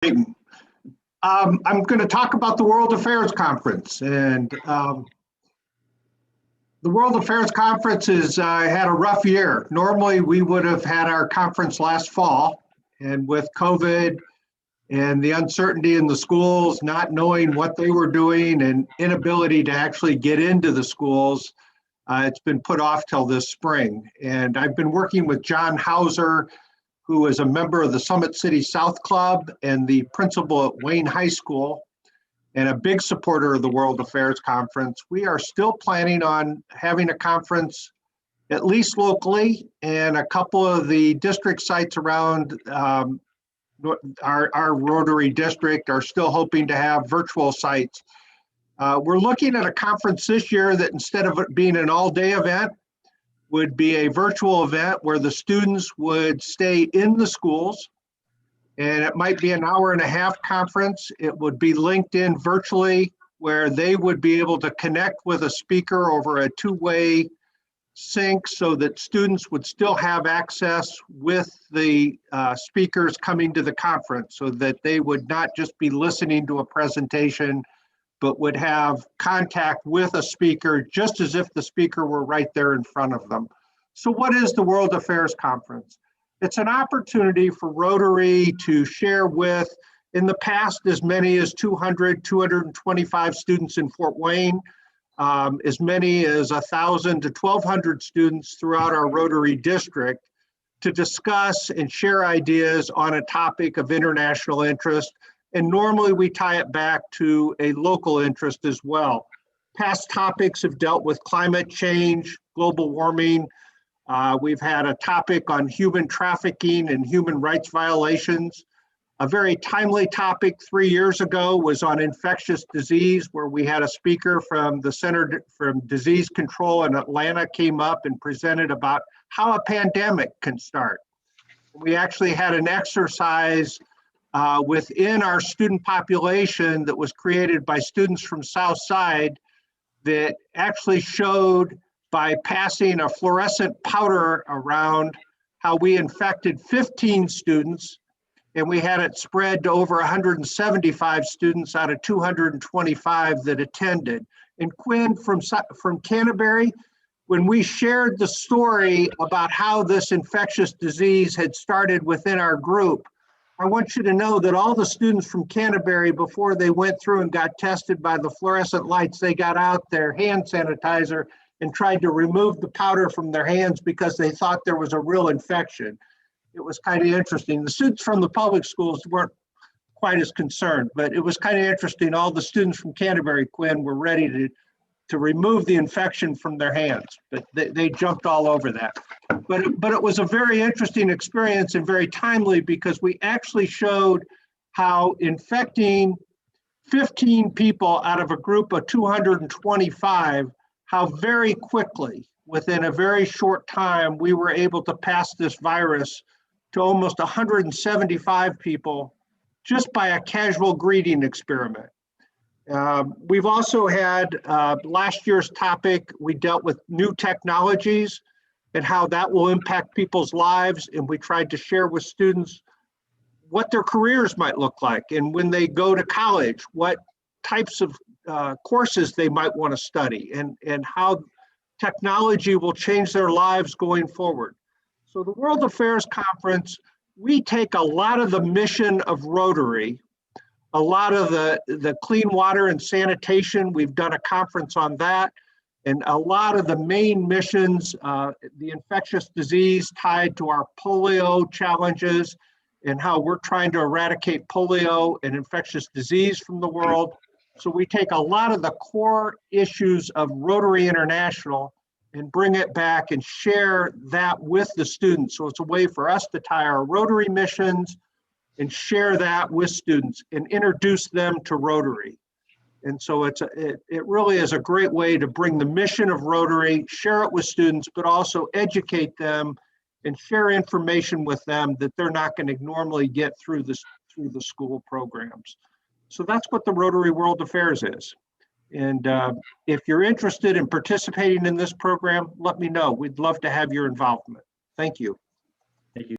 I'm going to talk about the World Affairs Conference, and the World Affairs Conference has had a rough year. Normally, we would have had our conference last fall, and with COVID and the uncertainty in the schools, not knowing what they were doing and inability to actually get into the schools, it's been put off till this spring. And I've been working with John Hauser, who is a member of the Summit City South Club and the principal at Wayne High School, and a big supporter of the World Affairs Conference. We are still planning on having a conference, at least locally, and a couple of the district sites around our Rotary district are still hoping to have virtual sites. We're looking at a conference this year that, instead of it being an all-day event, would be a virtual event where the students would stay in the schools, and it might be an hour-and-a-half conference. It would be linked in virtually, where they would be able to connect with a speaker over a two-way sync, so that students would still have access with the speakers coming to the conference, so that they would not just be listening to a presentation, but would have contact with a speaker, just as if the speaker were right there in front of them. So what is the World Affairs Conference? It's an opportunity for Rotary to share with, in the past, as many as 200, 225 students in Fort Wayne, as many as 1,000 to 1,200 students throughout our Rotary district, to discuss and share ideas on a topic of international interest. And normally we tie it back to a local interest as well. Past topics have dealt with climate change, global warming. We've had a topic on human trafficking and human rights violations. A very timely topic 3 years ago was on infectious disease, where we had a speaker from the Center for Disease Control in Atlanta came up and presented about how a pandemic can start. We actually had an exercise within our student population that was created by students from Southside that actually showed, by passing a fluorescent powder around, how we infected 15 students, and we had it spread to over 175 students out of 225 that attended. And Quinn from Canterbury, when we shared the story about how this infectious disease had started within our group, I want you to know that all the students from Canterbury, before they went through and got tested by the fluorescent lights, they got out their hand sanitizer and tried to remove the powder from their hands because they thought there was a real infection. It was kind of interesting. The students from the public schools weren't quite as concerned, but it was kind of interesting. All the students from Canterbury, Quinn, were ready to remove the infection from their hands, but they jumped all over that. But it was a very interesting experience and very timely, because we actually showed how infecting 15 people out of a group of 225, how very quickly, within a very short time, we were able to pass this virus to almost 175 people just by a casual greeting experiment. We've also had last year's topic, we dealt with new technologies and how that will impact people's lives. And we tried to share with students what their careers might look like, and when they go to college, what types of courses they might want to study, and how technology will change their lives going forward. So the World Affairs Conference, we take a lot of the mission of Rotary, a lot of the clean water and sanitation. We've done a conference on that, and a lot of the main missions, the infectious disease tied to our polio challenges, and how we're trying to eradicate polio and infectious disease from the world. So we take a lot of the core issues of Rotary International and bring it back and share that with the students. So it's a way for us to tie our Rotary missions and share that with students and introduce them to Rotary. And so it really is a great way to bring the mission of Rotary, share it with students, but also educate them and share information with them that they're not going to normally get through the school programs. So that's what the Rotary World Affairs is. And if you're interested in participating in this program, let me know. We'd love to have your involvement. Thank you. Thank you.